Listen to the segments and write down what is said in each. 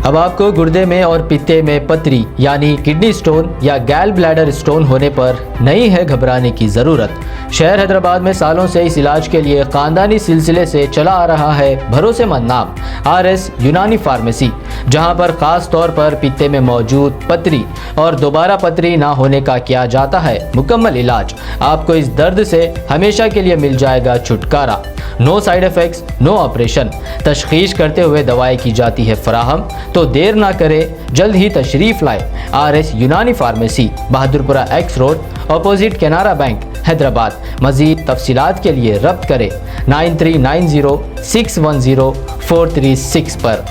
अब आपको गुर्दे में और पित्ते में पथरी यानी किडनी स्टोन या गैल ब्लैडर स्टोन होने पर नहीं है घबराने की ज़रूरत। शहर हैदराबाद में सालों से इस इलाज के लिए खानदानी सिलसिले से चला आ रहा है भरोसेमंद नाम RS यूनानी फार्मेसी, जहां पर खास तौर पर पित्ते में मौजूद पथरी और दोबारा पथरी ना होने का किया जाता है मुकम्मल इलाज। आपको इस दर्द से हमेशा के लिए मिल जाएगा छुटकारा। No side effects, no operation, तशखीस करते हुए दवाएं की जाती है फराहम। तो देर ना करें, जल्द ही तशरीफ़ लाए RS Unani pharmacy, Bahadurpura X road, opposite Canara bank, Hyderabad. मज़ीद तफसीलात के लिए रब्त करें 9390610436 पर।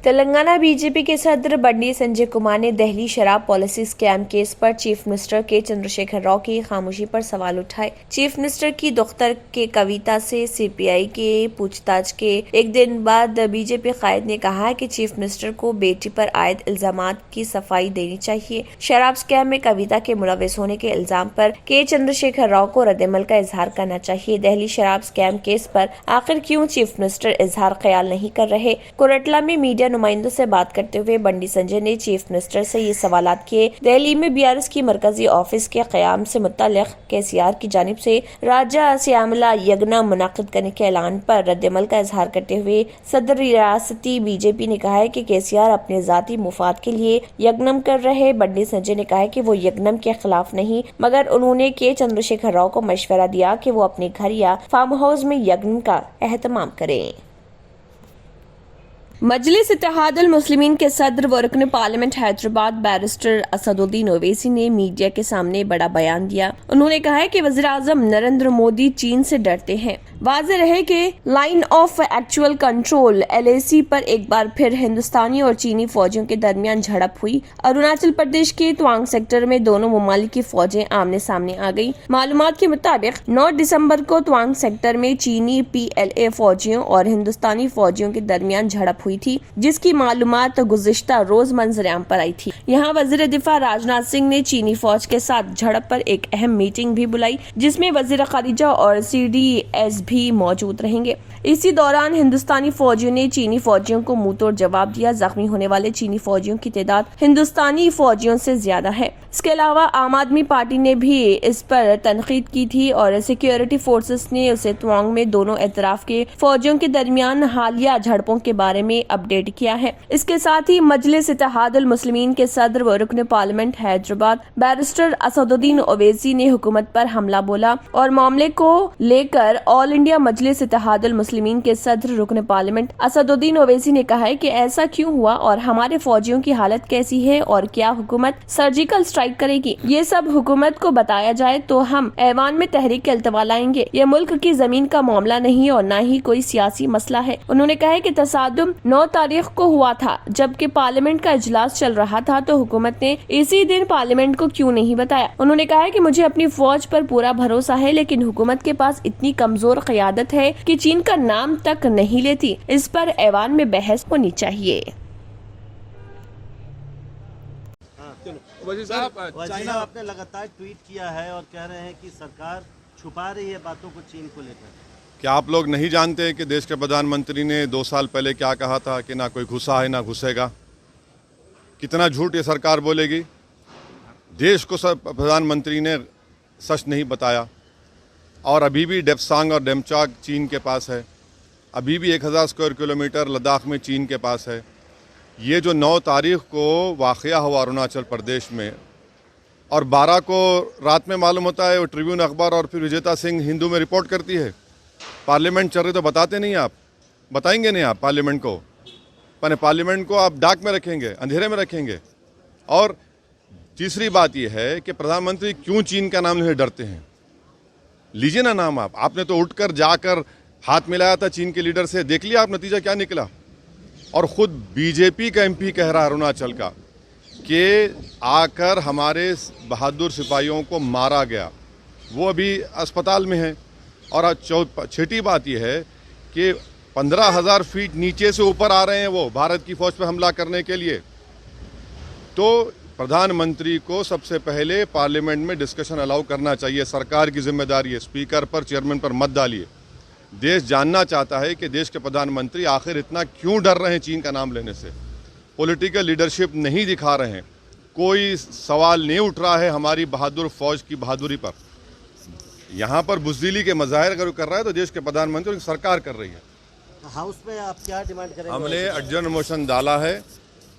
तेलंगाना बीजेपी के सदर बंडी संजय कुमार ने दिल्ली शराब पॉलिसी स्कैम केस पर चीफ मिनिस्टर के चंद्रशेखर राव की खामोशी पर सवाल उठाए। चीफ मिनिस्टर की दफ्तर के कविता से सीपीआई के पूछताछ के एक दिन बाद बीजेपी कायद ने कहा कि चीफ मिनिस्टर को बेटी पर आयद इल्जामात की सफाई देनी चाहिए। शराब स्कैम में कविता के मुलविस होने के इल्जाम पर के चंद्रशेखर राव को रद्दमल का इजहार करना चाहिए। दिल्ली शराब स्कैम केस पर आखिर क्यों चीफ मिनिस्टर इजहार ख्याल नहीं कर रहे? कोरटला में मीडिया नुमाइंदों से बात करते हुए बंडी संजय ने चीफ मिनिस्टर से ये सवालात किए। दिल्ली में BRS की मरकजी ऑफिस के क़याम से मुताल्लिक़ KCR की जानिब से राज्य श्यामला यज्ञ मुनाकिद करने के ऐलान पर रद्दमल का इजहार करते हुए सदर रियासती बीजेपी ने कहा है कि KCR अपने जाती मुफाद के लिए यज्ञम कर रहे। बंडी संजय ने कहा है कि वो यज्ञम के खिलाफ नहीं, मगर उन्होंने के चंद्रशेखर राव को मशवरा दिया कि वो अपने घर या फार्म हाउस में यज्ञ का एहतमाम करें। मजलिस इत्तेहादुल मुस्लिमीन के सदर व रुकन पार्लियामेंट हैदराबाद बैरिस्टर असदुद्दीन ओवैसी ने मीडिया के सामने बड़ा बयान दिया। उन्होंने कहा है कि वज़ीर-ए-आज़म नरेंद्र मोदी चीन से डरते हैं। वाज़ेह रहे कि line of actual control LAC पर एक बार फिर हिंदुस्तानी और चीनी फौजियों के दरमियान झड़प हुई। अरुणाचल प्रदेश के तवांग सेक्टर में दोनों ममालिक की फौजें आमने सामने आ गयी। मालूमात के मुताबिक 9 दिसंबर को तवांग सेक्टर में चीनी PLA फौजियों और हिंदुस्तानी फौजियों के दरमियान झड़प हुई थी, जिसकी मालूमात गुज़िश्ता रोज मंजर-ए-आम पर आई थी। यहाँ वज़ीर दिफा राजनाथ सिंह ने चीनी फौज के साथ झड़प पर एक अहम मीटिंग भी बुलाई, जिसमें वज़ीर खारिजा और CDS भी मौजूद रहेंगे। इसी दौरान हिंदुस्तानी फौजियों ने चीनी फौजियों को मुंहतोड़ जवाब दिया। जख्मी होने वाले चीनी फौजियों की तादाद हिंदुस्तानी फौजियों से ज्यादा है। इसके अलावा आम आदमी पार्टी ने भी इस पर तनकीद की थी और सिक्योरिटी फोर्सेस ने उसे तवांग में दोनों एतराफ के फौजियों के दरमियान हालिया झड़पों के बारे में अपडेट किया है। इसके साथ ही मजलिस इत्तेहादुल मुस्लिमीन के सदर व रुकन पार्लियामेंट हैदराबाद बैरिस्टर असदुद्दीन ओवैसी ने हुकूमत पर हमला बोला और मामले को लेकर ऑल इंडिया मजलिस इत्तेहादुल मुस्लिमीन के सदर रुकन पार्लियामेंट असदुद्दीन ओवैसी ने कहा है कि ऐसा क्यों हुआ और हमारे फौजियों की हालत कैसी है और क्या हुकूमत सर्जिकल स्ट्राइक करेगी। ये सब हुकूमत को बताया जाए तो हम ऐवान में तहरीक अल्तवा लाएंगे। ये मुल्क की जमीन का मामला नहीं और न ही कोई सियासी मसला है। उन्होंने कहा है कि तसादुम 9 तारीख को हुआ था, जबकि पार्लियामेंट का इजलास चल रहा था, तो हुकूमत ने इसी दिन पार्लियामेंट को क्यों नहीं बताया। उन्होंने कहा है कि मुझे अपनी फौज पर पूरा भरोसा है, लेकिन हुकूमत के पास इतनी कमजोर क़यादत है कि चीन का नाम तक नहीं लेती। इस पर ऐवान में बहस होनी चाहिए। चाइना आपने लगातार ट्वीट किया है और कह रहे हैं कि सरकार छुपा रही है बातों को चीन को लेकर। क्या आप लोग नहीं जानते कि देश के प्रधानमंत्री ने 2 साल पहले क्या कहा था कि ना कोई घुसा है ना घुसेगा? कितना झूठ ये सरकार बोलेगी? देश को प्रधानमंत्री ने सच नहीं बताया और अभी भी डेप्सांग और डेमचाक चीन के पास है। अभी भी 1000 स्क्वायर किलोमीटर लद्दाख में चीन के पास है। ये जो 9 तारीख को वाक़या हुआ अरुणाचल प्रदेश में और 12 को रात में मालूम होता है, वो ट्रिब्यून अखबार और फिर विजेता सिंह हिंदू में रिपोर्ट करती है। पार्लियामेंट चल रही तो बताते नहीं, आप बताएंगे नहीं आप पार्लियामेंट को। पार्लियामेंट को आप डाक में रखेंगे, अंधेरे में रखेंगे। और तीसरी बात यह है कि प्रधानमंत्री क्यों चीन का नाम नहीं डरते हैं? लीजिए ना नाम आप। आपने तो उठकर जाकर हाथ मिलाया था चीन के लीडर से, देख लिया आप नतीजा क्या निकला। और ख़ुद बीजेपी का MP कह रहा है अरुणाचल का कि आकर हमारे बहादुर सिपाहियों को मारा गया, वो अभी अस्पताल में है। और छठी बात यह है कि 15,000 फीट नीचे से ऊपर आ रहे हैं वो भारत की फौज पर हमला करने के लिए। तो प्रधानमंत्री को सबसे पहले पार्लियामेंट में डिस्कशन अलाउ करना चाहिए। सरकार की जिम्मेदारी है, स्पीकर पर चेयरमैन पर मत डालिए। देश जानना चाहता है कि देश के प्रधानमंत्री आखिर इतना क्यों डर रहे हैं चीन का नाम लेने से, पॉलिटिकल लीडरशिप नहीं दिखा रहे हैं, कोई सवाल नहीं उठ रहा है हमारी बहादुर फौज की बहादुरी पर। यहाँ पर बुज़दिली के मज़ाहिर अगर कर रहा है तो देश के प्रधानमंत्री और सरकार कर रही है। हाउस में आप क्या डिमांड करेंगे? हमने अर्जन मोशन डाला है,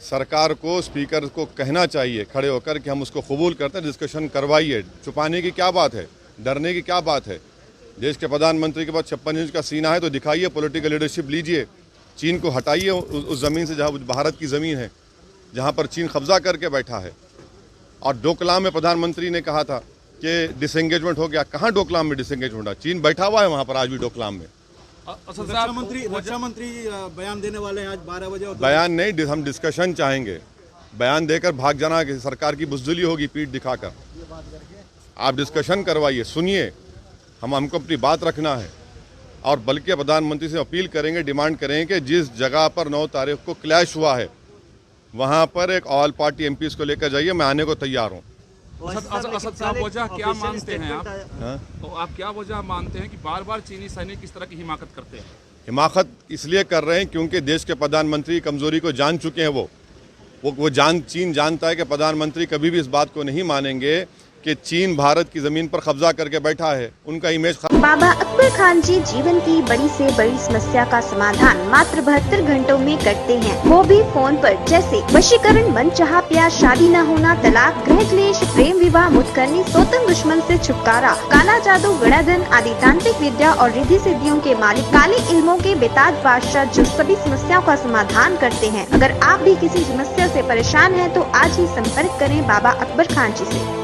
सरकार को स्पीकर को कहना चाहिए खड़े होकर कि हम उसको कबूल करते हैं, डिस्कशन करवाइए। छुपाने की क्या बात है, डरने की क्या बात है? देश के प्रधानमंत्री के पास 56 इंच का सीना है तो दिखाइए, पॉलिटिकल लीडरशिप लीजिए, चीन को हटाइए उस ज़मीन से जहाँ भारत की ज़मीन है, जहाँ पर चीन कब्जा करके बैठा है। और डोकलाम में प्रधानमंत्री ने कहा था कि डिसएंगेजमेंट हो गया, कहाँ डोकलाम में डिसएंगेजमेंट हुआ? चीन बैठा हुआ है वहाँ पर आज भी डोकलाम में। रक्षा मंत्री बयान देने वाले हैं आज 12 बजे। बयान नहीं, हम डिस्कशन चाहेंगे। बयान देकर भाग जाना कि सरकार की बुज़दिली होगी पीठ दिखाकर। आप डिस्कशन करवाइए, सुनिए, हमको अपनी बात रखना है। और बल्कि प्रधानमंत्री से अपील करेंगे, डिमांड करेंगे कि जिस जगह पर 9 तारीख को क्लैश हुआ है वहाँ पर एक ऑल पार्टी एमपीज़ को लेकर जाइए, मैं आने को तैयार हूँ। असद साहब, वजह क्या मानते हैं आप? तो आप क्या वजह मानते हैं कि बार बार चीनी सैनिक इस तरह की हिमाकत करते हैं? हिमाकत इसलिए कर रहे हैं क्योंकि देश के प्रधानमंत्री कमजोरी को जान चुके हैं। चीन जानता है कि प्रधानमंत्री कभी भी इस बात को नहीं मानेंगे कि चीन भारत की जमीन पर कब्जा करके बैठा है। उनका इमेज बाबा अकबर खान जी जीवन की बड़ी से बड़ी समस्या का समाधान मात्र 72 घंटों में करते हैं, वो भी फोन पर। जैसे वशीकरण, मनचाहा प्यार, शादी न होना, तलाक, गृह क्लेश, प्रेम विवाह, मुतकरनी, सोतन दुश्मन से छुटकारा, काला जादू, गणाधन आदि तांत्रिक विद्या और रिद्धि सिद्धियों के मालिक काले इल्मों के बेताज बादशाह जो सभी समस्याओं का समाधान करते हैं। अगर आप भी किसी समस्या से परेशान हैं तो आज ही संपर्क करें बाबा अकबर खान जी से।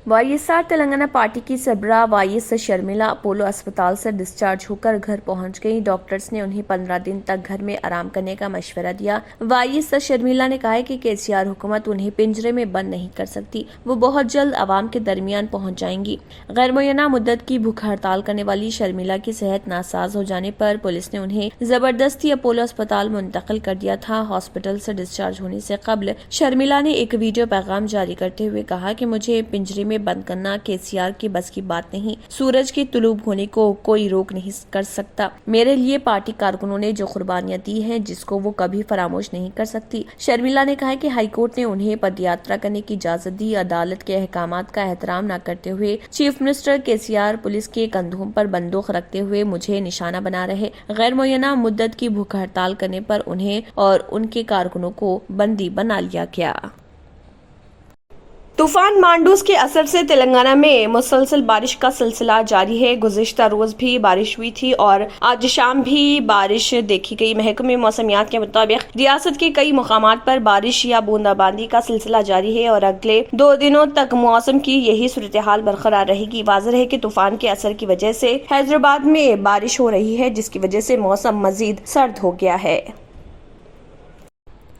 वाईएसआर तेलंगाना पार्टी की सरबराह वाईएस शर्मिला अपोलो अस्पताल से डिस्चार्ज होकर घर पहुंच गई। डॉक्टर्स ने उन्हें 15 दिन तक घर में आराम करने का मशवरा दिया। वाईएस शर्मिला ने कहा है कि केसीआर हुकूमत उन्हें पिंजरे में बंद नहीं कर सकती, वो बहुत जल्द आवाम के दरमियान पहुंच जाएंगी। गैर मुय्यना मुद्दत की भूख हड़ताल करने वाली शर्मिला की सेहत नासाज हो जाने पर पुलिस ने उन्हें जबरदस्ती अपोलो अस्पताल मुंतकिल कर दिया था। हॉस्पिटल से डिस्चार्ज होने से कबल शर्मिला ने एक वीडियो पैगाम जारी करते हुए कहा कि मुझे पिंजरे में बंद करना केसीआर की बस की बात नहीं, सूरज के तुलूब होने को कोई रोक नहीं कर सकता। मेरे लिए पार्टी कारकुनों ने जो कुर्बानियां दी हैं जिसको वो कभी फरामोश नहीं कर सकती। शर्मिला ने कहा कि हाईकोर्ट ने उन्हें पदयात्रा करने की इजाजत दी। अदालत के अहकामात का एहतराम न करते हुए चीफ मिनिस्टर केसीआर पुलिस के कंधों पर बंदूक रखते हुए मुझे निशाना बना रहे। गैर मुय्यना मुद्दत की भूख हड़ताल करने पर उन्हें और उनके कारकुनों को बंदी बना लिया गया। तूफान मांडूस के असर से तेलंगाना में मुसलसल बारिश का सिलसिला जारी है। गुज़िश्ता रोज भी बारिश हुई थी और आज शाम भी बारिश देखी गई। महकमे मौसमियात के मुताबिक रियासत के कई मुकामात पर बारिश या बूंदाबांदी का सिलसिला जारी है और अगले 2 दिनों तक मौसम की यही सूरत हाल बरकरार रहेगी। वाज़ेह है कि तूफान के असर की वजह से हैदराबाद में बारिश हो रही है, जिसकी वजह से मौसम मजीद सर्द हो गया है।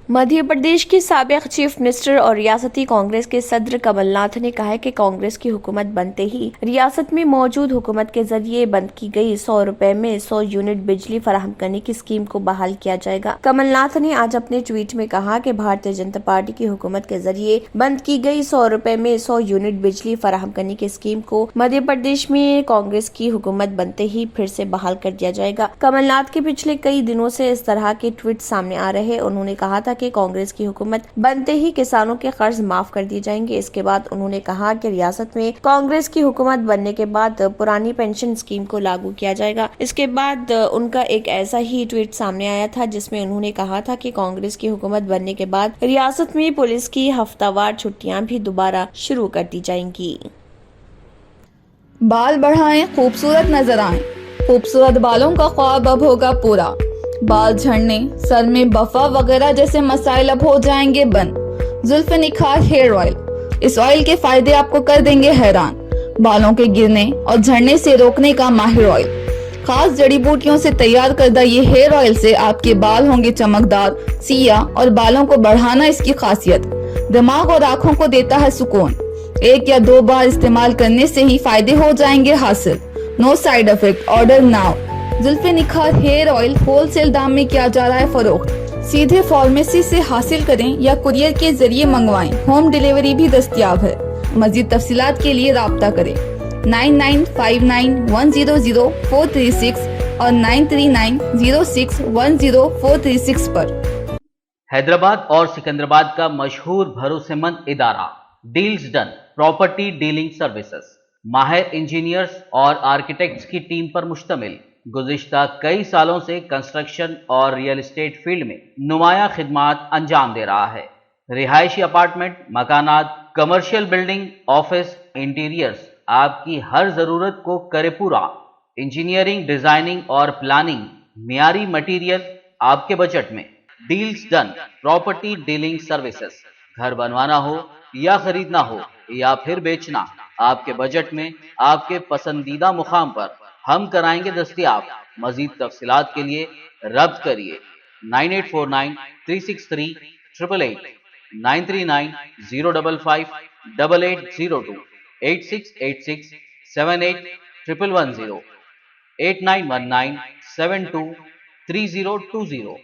मध्य प्रदेश के साबिक चीफ मिनिस्टर और रियासती कांग्रेस के सदर कमलनाथ ने कहा है कि कांग्रेस की हुकूमत बनते ही रियासत में मौजूद हुकूमत के जरिए बंद की गई 100 रुपए में 100 यूनिट बिजली फराहम करने की स्कीम को बहाल किया जाएगा। कमलनाथ ने आज अपने ट्वीट में कहा कि भारतीय जनता पार्टी की हुकूमत के जरिए बंद की गई 100 रुपए में 100 यूनिट बिजली फराहम करने की स्कीम को मध्य प्रदेश में कांग्रेस की हुकूमत बनते ही फिर से बहाल कर दिया जाएगा। कमलनाथ के पिछले कई दिनों से इस तरह के ट्वीट सामने आ रहे। उन्होंने कहा था कि कांग्रेस की हुकूमत बनते ही किसानों के कर्ज माफ कर दिए जाएंगे। इसके बाद उन्होंने कहा कि रियासत में कांग्रेस की हुकूमत बनने के बाद पुरानी पेंशन स्कीम को लागू किया जाएगा। इसके बाद उनका एक ऐसा ही ट्वीट सामने आया था जिसमें उन्होंने कहा था कि कांग्रेस की हुकूमत बनने के बाद रियासत में पुलिस की हफ्तावार छुट्टियां भी दोबारा शुरू कर दी जाएंगी। बाल बढ़ाएं, खूबसूरत नजर आएं। खूबसूरत बालों का ख्वाब अब होगा पूरा। बाल झड़ने, सर में बफा वगैरह जैसे मसाइल अब हो जाएंगे बंद। जुल्फ निखार हेयर ऑयल, इस ऑयल के फायदे आपको कर देंगे हैरान। बालों के गिरने और झड़ने से रोकने का माहिर ऑयल। खास जड़ी बूटियों से तैयार करदा ये हेयर ऑयल से आपके बाल होंगे चमकदार, सिया और बालों को बढ़ाना इसकी खासियत। दिमाग और आंखों को देता है सुकून। 1 या 2 बार इस्तेमाल करने से ही फायदे हो जाएंगे हासिल। No side effect, order now. जुल्फे निखार हेयर ऑयल होलसेल दाम में किया जा रहा है फरोख्त। सीधे फार्मेसी से हासिल करें या कुरियर के जरिए मंगवाएं। होम डिलीवरी भी दस्तयाब है। मजीद तफसीलात के लिए राब्ता करें 9959100436 और 9390610436 पर। हैदराबाद और सिकंदराबाद का मशहूर भरोसेमंद इदारा deals done property dealing services माहिर इंजीनियर्स और आर्किटेक्ट्स की टीम पर मुश्तमिल गुज़िश्ता कई सालों से कंस्ट्रक्शन और रियल एस्टेट फील्ड में नुमाया खिदमात अंजाम दे रहा है। रिहायशी अपार्टमेंट, मकानात, कमर्शियल बिल्डिंग, ऑफिस, इंटीरियर्स आपकी हर जरूरत को करे पूरा। इंजीनियरिंग, डिजाइनिंग और प्लानिंग, मियारी मटेरियल आपके बजट में। Deals done property dealing services. घर बनवाना हो या खरीदना हो या फिर बेचना, आपके बजट में आपके पसंदीदा मुकाम पर हम कराएंगे दस्तयाब। मजीद तफसीलात के लिए रब्त करिए 9849363888, 9390558802, 8686781110, 8919723020।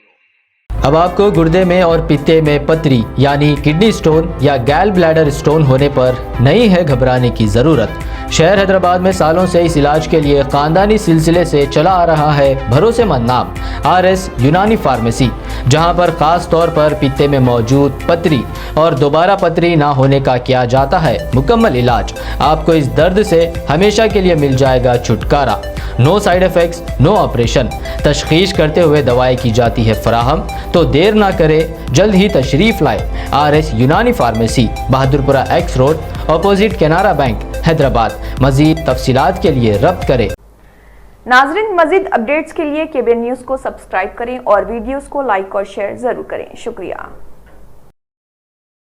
अब आपको गुर्दे में और पित्ते में पथरी यानी किडनी स्टोन या गैल ब्लैडर स्टोन होने पर नहीं है घबराने की ज़रूरत। शहर हैदराबाद में सालों से इस इलाज के लिए खानदानी सिलसिले से चला आ रहा है भरोसेमंद नाम RS यूनानी फार्मेसी, जहां पर खास तौर पर पित्ते में मौजूद पथरी और दोबारा पथरी ना होने का किया जाता है मुकम्मल इलाज। आपको इस दर्द से हमेशा के लिए मिल जाएगा छुटकारा। No side effects, no operation. तशखीस करते हुए दवाएं की जाती है फराहम। तो देर ना करें, जल्द ही तशरीफ लाए RS Unani pharmacy, Bahadurpura X road, opposite Canara bank, Hyderabad. मजीद तफसीलात के लिए रब्त करें। नाजरीन, मजीद अपडेट्स के लिए KBN न्यूज़ को सब्सक्राइब करें और वीडियोस को लाइक और शेयर जरूर करें। शुक्रिया।